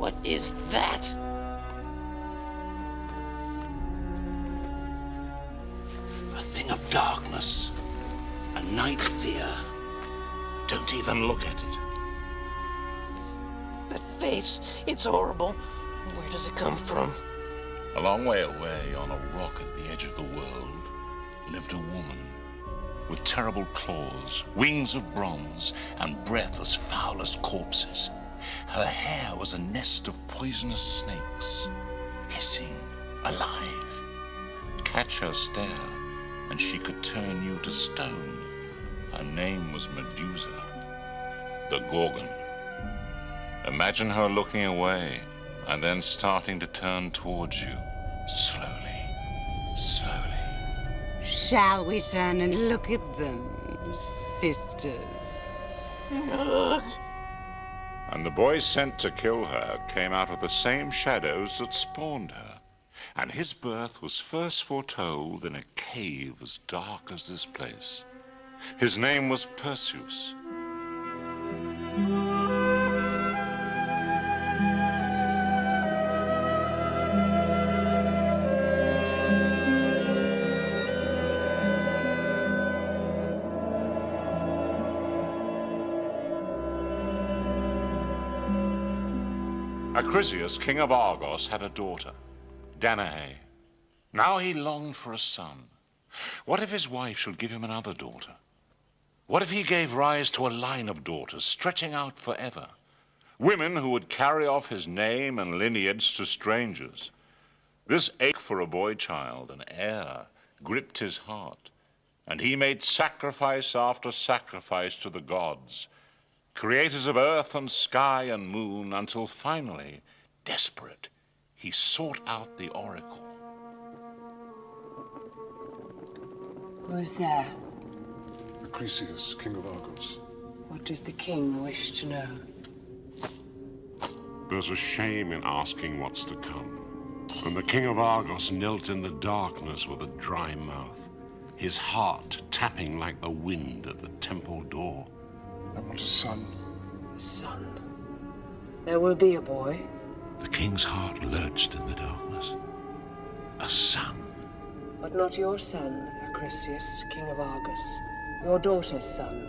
What is that? A thing of darkness. A night fear. Don't even look at it. That face, it's horrible. Where does it come from? A long way away, on a rock at the edge of the world, lived a woman with terrible claws, wings of bronze, and breath as foul as corpses. Her hair was a nest of poisonous snakes, hissing, alive. Catch her stare, and she could turn you to stone. Her name was Medusa, the Gorgon. Imagine her looking away, and then starting to turn towards you, slowly, slowly. Shall we turn and look at them, sisters? And the boy sent to kill her came out of the same shadows that spawned her. And his birth was first foretold in a cave as dark as this place. His name was Perseus. Perseus, king of Argos, had a daughter, Danae. Now he longed for a son. What if his wife should give him another daughter? What if he gave rise to a line of daughters stretching out forever? Women who would carry off his name and lineage to strangers. This ache for a boy child, an heir, gripped his heart, and he made sacrifice after sacrifice to the gods, creators of earth and sky and moon, until finally, desperate, he sought out the oracle. Who's there? Perseus, king of Argos. What does the king wish to know? There's a shame in asking what's to come. And the king of Argos knelt in the darkness with a dry mouth, his heart tapping like the wind at the temple door. I want a son. A son. There will be a boy. The king's heart lurched in the darkness. A son. But not your son, Perseus, king of Argos. Your daughter's son.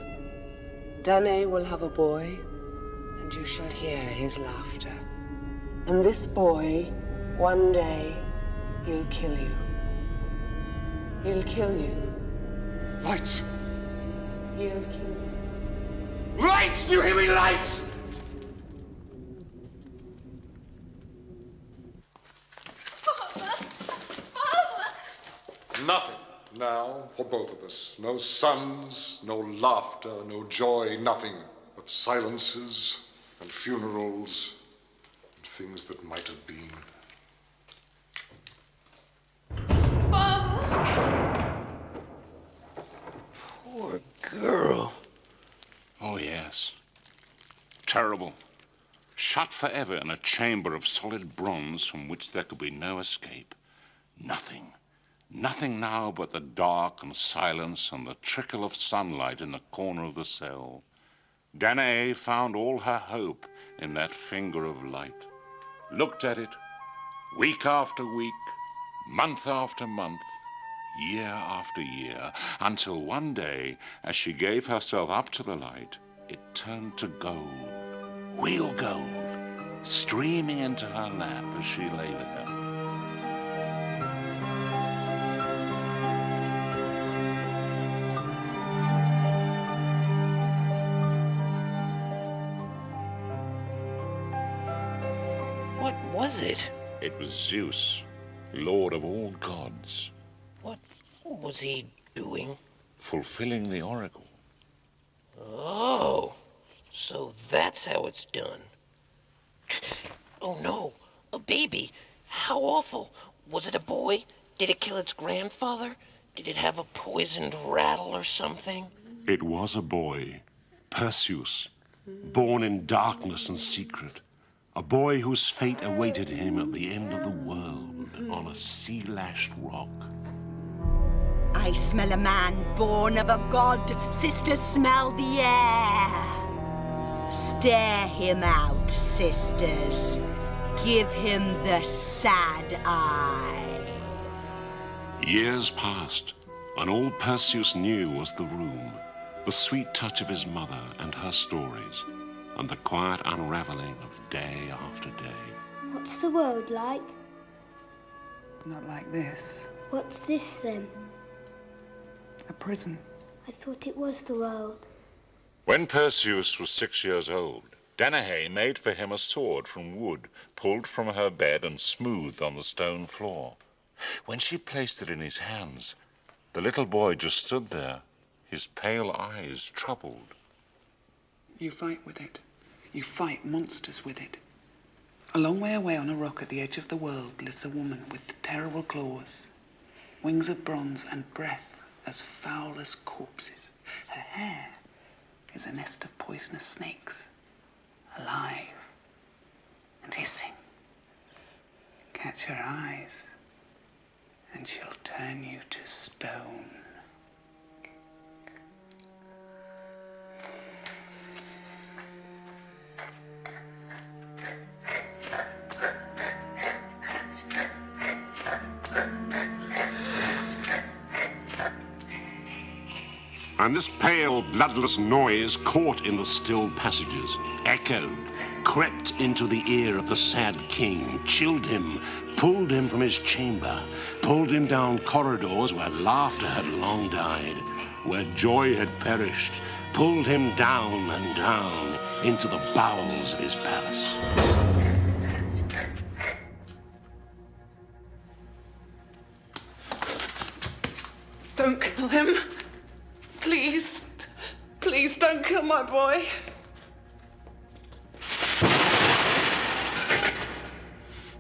Danae will have a boy, and you shall hear his laughter. And this boy, one day, he'll kill you. He'll kill you. Lights! He'll kill you. Lights! Do you hear me? Lights! Nothing now for both of us. No sons, no laughter, no joy, nothing but silences and funerals and things that might have been. Poor girl. Oh, yes. Terrible. Shut forever in a chamber of solid bronze from which there could be no escape. Nothing. Nothing now but the dark and silence and the trickle of sunlight in the corner of the cell. Danae found all her hope in that finger of light. Looked at it, week after week, month after month, year after year, until one day, as she gave herself up to the light, it turned to gold, real gold, streaming into her lap as she lay there. What was it? It was Zeus, lord of all gods. What was he doing? Fulfilling the oracle. Oh, so that's how it's done. Oh no, a baby. How awful. Was it a boy? Did it kill its grandfather? Did it have a poisoned rattle or something? It was a boy, Perseus, born in darkness and secret. A boy whose fate awaited him at the end of the world on a sea-lashed rock. I smell a man born of a god. Sisters, smell the air. Stare him out, sisters. give him the sad eye. Years passed, and all Perseus knew was the room, the sweet touch of his mother and her stories, and the quiet unraveling of day after day. What's the world like? Not like this. What's this then? A prison. I thought it was the world. When Perseus was 6 years old, Danae made for him a sword from wood, pulled from her bed and smoothed on the stone floor. When she placed it in his hands, the little boy just stood there, his pale eyes troubled. You fight with it. You fight monsters with it. A long way away on a rock at the edge of the world lives a woman with terrible claws, wings of bronze and breath as foul as corpses. Her hair is a nest of poisonous snakes, alive and hissing. Catch her eyes, and she'll turn you to stone. And this pale, bloodless noise caught in the still passages, echoed, crept into the ear of the sad king, chilled him, pulled him from his chamber, pulled him down corridors where laughter had long died, where joy had perished, pulled him down and down into the bowels of his palace. Don't kill him. Please. Please don't kill my boy.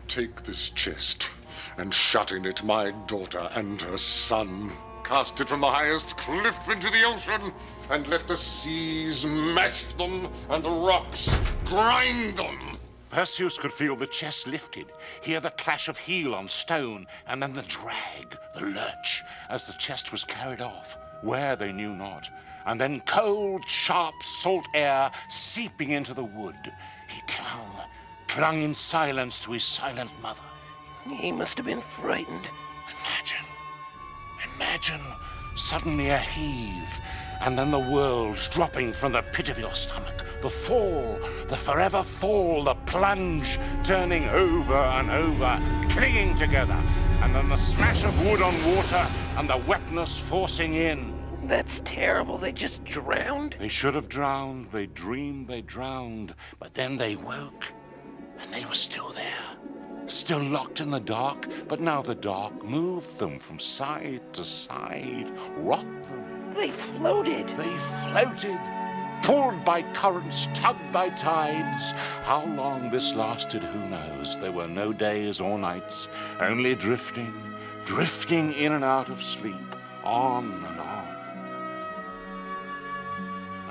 Take this chest and shut in it my daughter and her son. Cast it from the highest cliff into the ocean, and let the seas mash them and the rocks grind them. Perseus could feel the chest lifted, hear the clash of heel on stone, and then the drag, the lurch, as the chest was carried off, where they knew not, and then cold, sharp, salt air seeping into the wood. He clung in silence to his silent mother. He must have been frightened. Imagine suddenly a heave, and then the world dropping from the pit of your stomach. The fall, the forever fall, the plunge, turning over and over, clinging together, and then the smash of wood on water and the wetness forcing in. That's terrible. They just drowned? They should have drowned. They dreamed they drowned, but then they woke, and they were still there. Still locked in the dark, but now the dark moved them from side to side, rocked them. They floated. They floated, pulled by currents, tugged by tides. How long this lasted, who knows? There were no days or nights, only drifting in and out of sleep, on and on.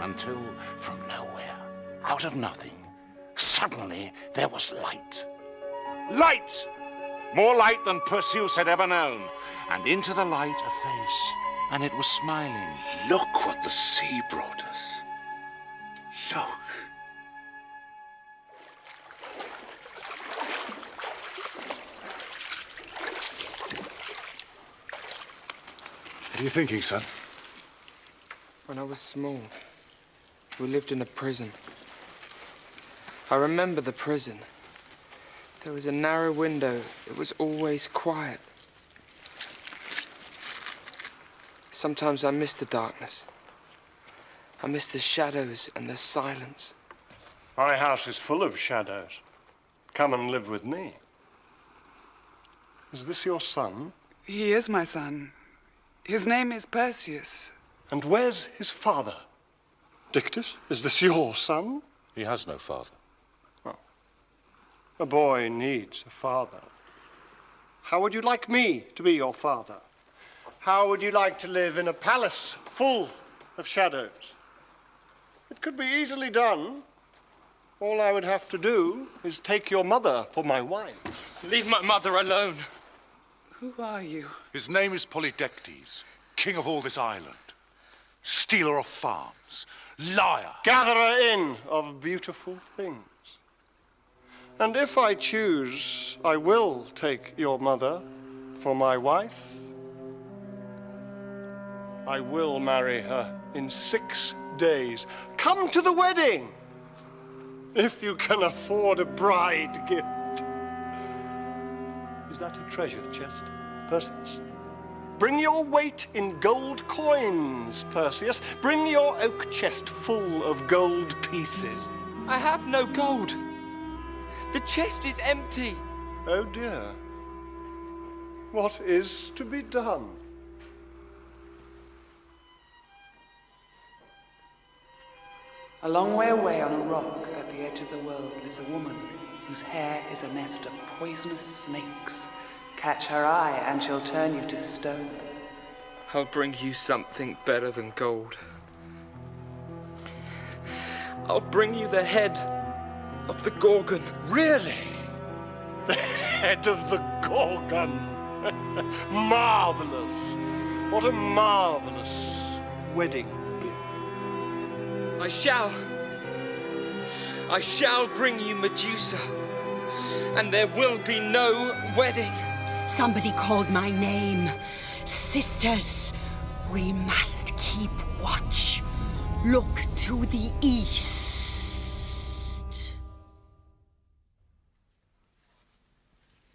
Until, from nowhere, out of nothing, suddenly there was light. Light! More light than Perseus had ever known. And into the light, a face, and it was smiling. Look what the sea brought us. Look. What are you thinking, son? When I was small, we lived in a prison. I remember the prison. There was a narrow window. It was always quiet. Sometimes I miss the darkness. I miss the shadows and the silence. My house is full of shadows. Come and live with me. Is this your son? He is my son. His name is Perseus. And where's his father? Dictys, is this your son? He has no father. A boy needs a father. How would you like me to be your father? How would you like to live in a palace full of shadows? It could be easily done. All I would have to do is take your mother for my wife. Leave my mother alone. Who are you? His name is Polydectes, king of all this island. Stealer of farms, liar. Gatherer in of beautiful things. And if I choose, I will take your mother for my wife. I will marry her in 6 days. Come to the wedding, if you can afford a bride gift. Is that a treasure chest, Perseus? Bring your weight in gold coins, Perseus. Bring your oak chest full of gold pieces. I have no gold. The chest is empty. Oh dear. What is to be done? A long way away on a rock at the edge of the world lives a woman whose hair is a nest of poisonous snakes. Catch her eye and she'll turn you to stone. I'll bring you something better than gold. I'll bring you the head of the Gorgon. Really? The head of the Gorgon. Marvelous. What a marvelous wedding gift. I shall bring you Medusa, and there will be no wedding. Somebody called my name. Sisters, we must keep watch. Look to the east.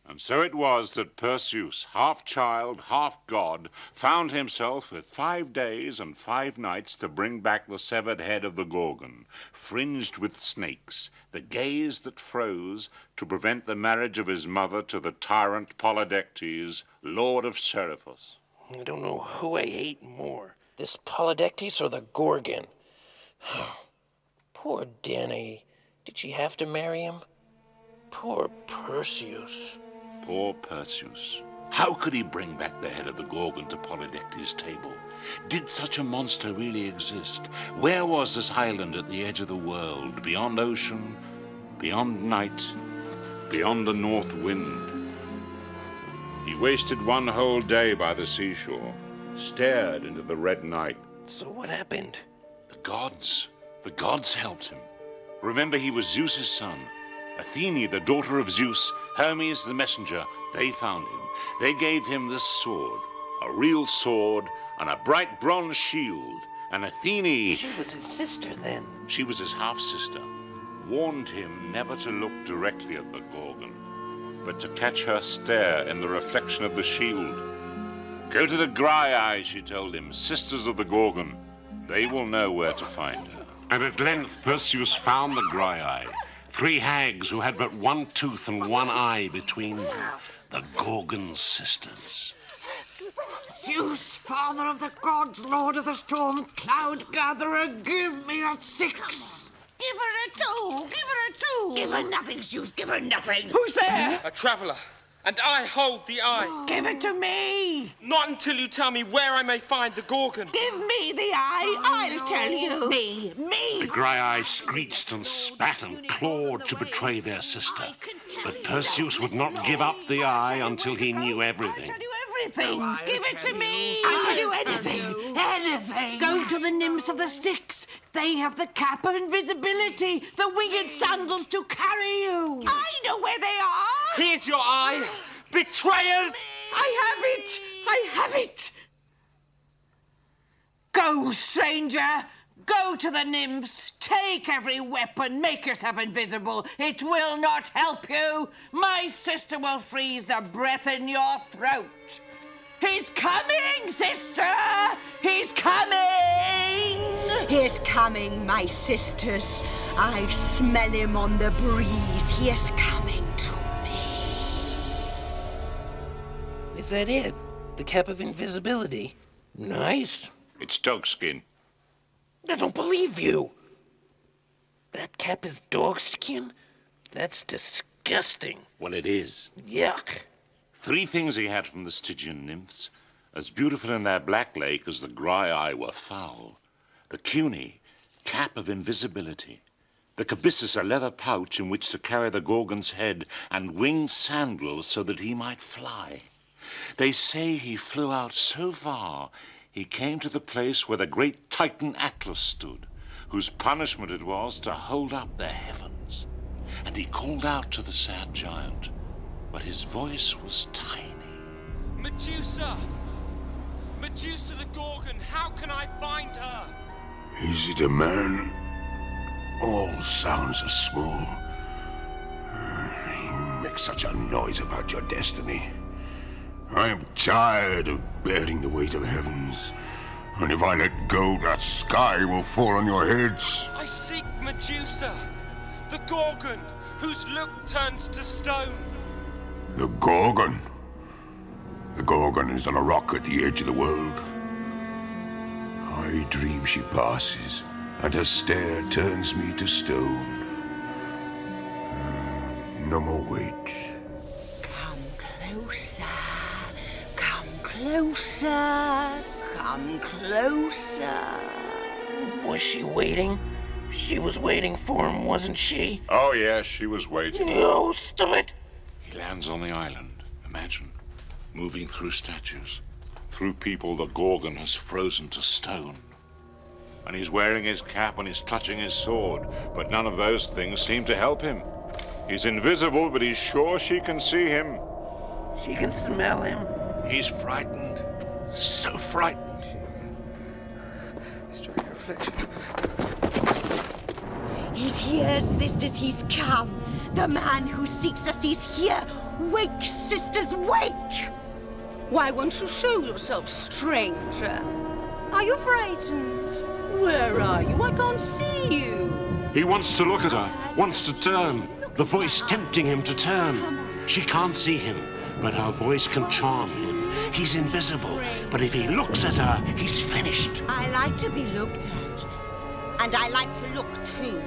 And so it was that Perseus, half child, half god, found himself with 5 days and 5 nights to bring back the severed head of the Gorgon, fringed with snakes, the gaze that froze, to prevent the marriage of his mother to the tyrant Polydectes, lord of Seriphos. I don't know who I hate more, this Polydectes or the Gorgon. Poor Danae. Did she have to marry him? Poor Perseus. Poor Perseus. How could he bring back the head of the Gorgon to Polydectes' table? Did such a monster really exist? Where was this island at the edge of the world, beyond ocean, beyond night, beyond the north wind? He wasted one whole day by the seashore, stared into the red night. So what happened? The gods helped him. Remember, he was Zeus's son. Athene, the daughter of Zeus, Hermes, the messenger, they found him. They gave him this sword, a real sword, and a bright bronze shield. And Athene... She was his sister then. She was his half-sister. Warned him never to look directly at the Gorgon, but to catch her stare in the reflection of the shield. Go to the Graiai, she told him, sisters of the Gorgon. They will know where to find her. And at length Perseus found the Graiai, 3 hags who had but 1 tooth and 1 eye between them, the Gorgon sisters. Zeus, father of the gods, lord of the storm, cloud gatherer, give me a 6. Give her a 2. Give her a 2. Give her nothing, Zeus. Give her nothing. Who's there? A traveller. And I hold the eye. Give it to me. Not until you tell me where I may find the Gorgon. Give me the eye. I'll tell you. Me. The Graiai screeched and spat and clawed to betray their sister. But Perseus would not give up the eye until he knew everything. Everything. Give it to me. I'll tell you anything. Anything. Go to the nymphs of the Styx. They have the cap of invisibility, the winged sandals to carry you. I know where they are. Here's your eye. Betrayers! I have it. Go, stranger. Go to the nymphs. Take every weapon. Make yourself invisible. It will not help you. My sister will freeze the breath in your throat. He's coming, sister! He's coming! He's coming, my sisters. I smell him on the breeze. He is coming to me. Is that it? The cap of invisibility? Nice. It's dog skin. I don't believe you. That cap is dog skin? That's disgusting. Well, it is. Yuck. 3 things he had from the Stygian nymphs, as beautiful in their black lake as the Graiai were foul. The cunei, cap of invisibility. The cabissus, a leather pouch in which to carry the Gorgon's head, and winged sandals so that he might fly. They say he flew out so far, he came to the place where the great Titan Atlas stood, whose punishment it was to hold up the heavens. And he called out to the sad giant, but his voice was tiny. Medusa! Medusa the Gorgon, how can I find her? Is it a man? All sounds are small. You make such a noise about your destiny. I am tired of bearing the weight of the heavens. And if I let go, that sky will fall on your heads. I seek Medusa, the Gorgon, whose look turns to stone. The Gorgon? The Gorgon is on a rock at the edge of the world. I dream she passes, and her stare turns me to stone. No more wait. Come closer. Come closer. Come closer. Was she waiting? She was waiting for him, wasn't she? Oh, yes, she was waiting. No, stop it. He lands on the island. Imagine, moving through statues, through people the Gorgon has frozen to stone. And he's wearing his cap and he's clutching his sword, but none of those things seem to help him. He's invisible, but he's sure she can see him. She can smell him. He's frightened. So frightened. Strike reflection. He's here, sisters, he's come. The man who seeks us is here. Wake, sisters, wake! Why won't you show yourself, stranger? Are you frightened? Where are you? I can't see you. He wants to look at her, wants to turn, the voice tempting him to turn. She can't see him, but her voice can charm him. He's invisible, but if he looks at her, he's finished. I like to be looked at. And I like to look too.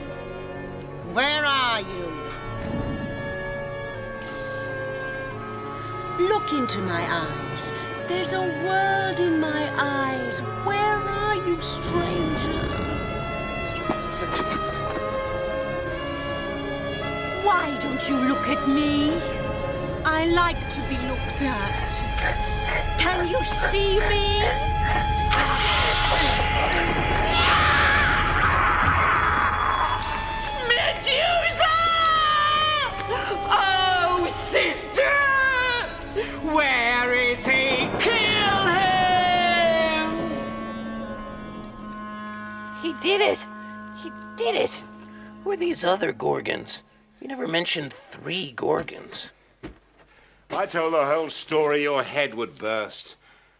Where are you? Look into my eyes. There's a world in my eyes. Where are you, stranger? Why don't you look at me? I like to be looked at. Can you see me? Medusa! Oh, sister! Where is he? Kill him! He did it! He did it! Who are these other Gorgons? You never mentioned 3 Gorgons. If I told the whole story, your head would burst.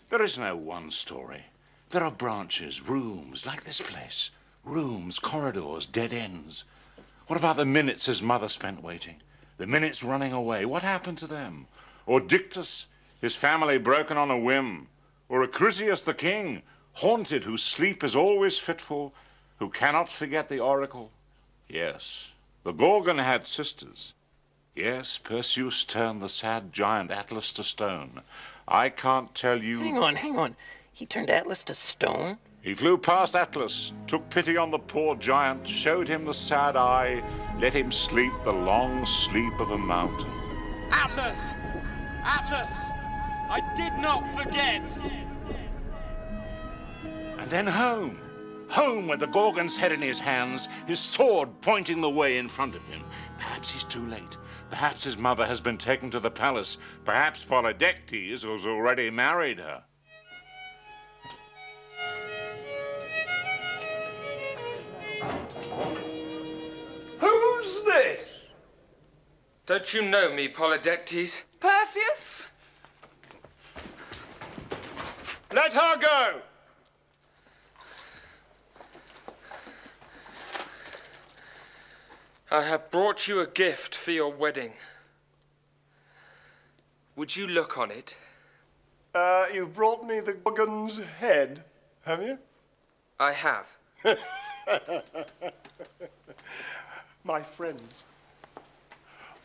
There is no one story. There are branches, rooms, like this place. Rooms, corridors, dead ends. What about the minutes his mother spent waiting? The minutes running away, what happened to them? Or Dictys, his family broken on a whim? Or Acrisius the king, haunted, whose sleep is always fitful, who cannot forget the oracle? Yes, the Gorgon had sisters. Yes, Perseus turned the sad giant Atlas to stone. I can't tell you... Hang on. He turned Atlas to stone? He flew past Atlas, took pity on the poor giant, showed him the sad eye, let him sleep the long sleep of a mountain. Atlas! Atlas! I did not forget! And then home. Home with the Gorgon's head in his hands, his sword pointing the way in front of him. Perhaps he's too late. Perhaps his mother has been taken to the palace. Perhaps Polydectes has already married her. Who's this? Don't you know me, Polydectes? Perseus? Let her go! I have brought you a gift for your wedding. Would you look on it? You've brought me the Gorgon's head, have you? I have. My friends,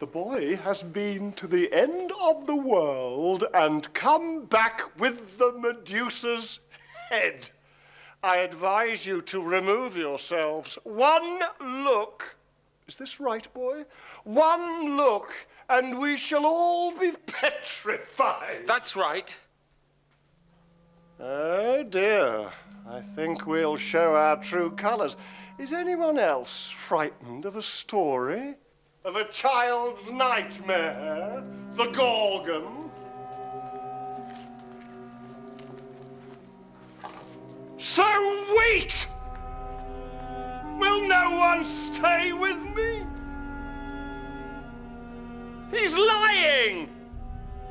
the boy has been to the end of the world and come back with the Medusa's head. I advise you to remove yourselves. One look. Is this right, boy? One look, and we shall all be petrified. That's right. Oh, dear. I think we'll show our true colors. Is anyone else frightened of a story? of a child's nightmare, the Gorgon. So weak! Will no one stay with me? He's lying!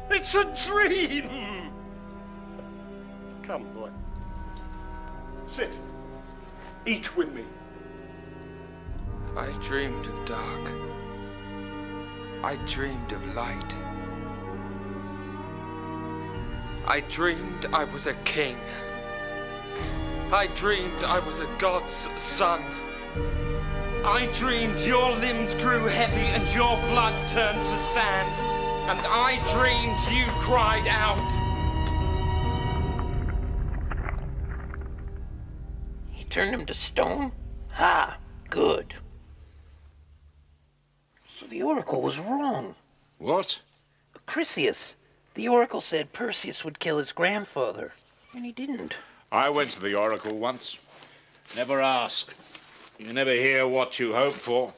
It's a dream! Come, boy. Sit. Eat with me. I dreamed of dark. I dreamed of light. I dreamed I was a king. I dreamed I was a god's son. I dreamed your limbs grew heavy and your blood turned to sand. And I dreamed you cried out. He turned him to stone? Ha! Good. So the Oracle was wrong. What? Perseus. The Oracle said Perseus would kill his grandfather, and he didn't. I went to the Oracle once. Never ask. You never hear what you hope for.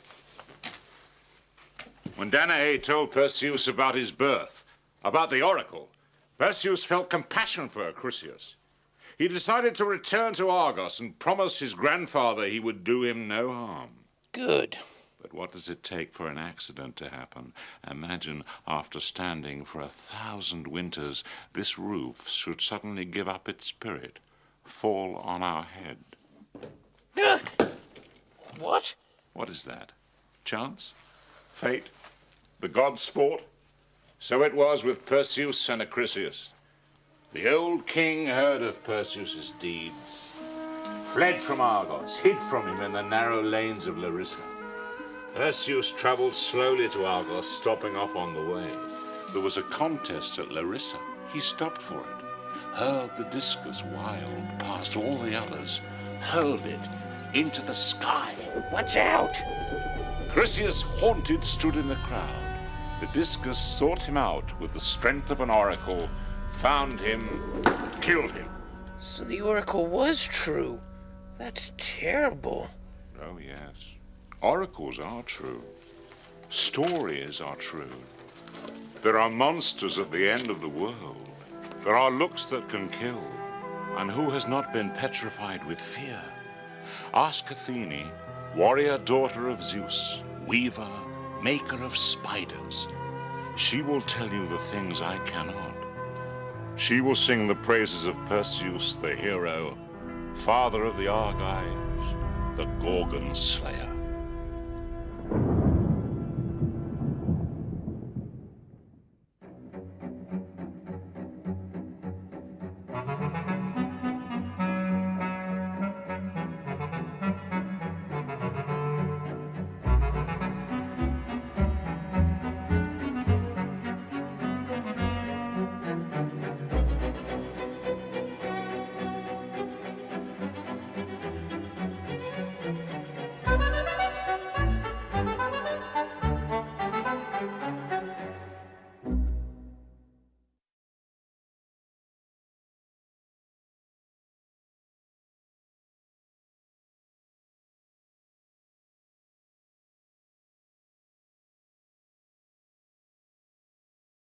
When Danae told Perseus about his birth, about the Oracle, Perseus felt compassion for Acrisius. He decided to return to Argos and promised his grandfather he would do him no harm. Good. But what does it take for an accident to happen? Imagine after standing for 1,000 winters, this roof should suddenly give up its spirit, fall on our head. What? What is that? Chance? Fate? The god's sport? So it was with Perseus and Acrisius. The old king heard of Perseus's deeds, fled from Argos, hid from him in the narrow lanes of Larissa. Perseus traveled slowly to Argos, stopping off on the way. There was a contest at Larissa. He stopped for it, hurled the discus wild past all the others, hurled it into the sky. Watch out! Perseus, haunted, stood in the crowd. The discus sought him out with the strength of an oracle, found him, killed him. So the Oracle was true. That's terrible. Oh, yes. Oracles are true. Stories are true. There are monsters at the end of the world. There are looks that can kill. And who has not been petrified with fear? Ask Athene, warrior daughter of Zeus, weaver, maker of spiders. She will tell you the things I cannot. She will sing the praises of Perseus, the hero, father of the Argives, the Gorgon slayer.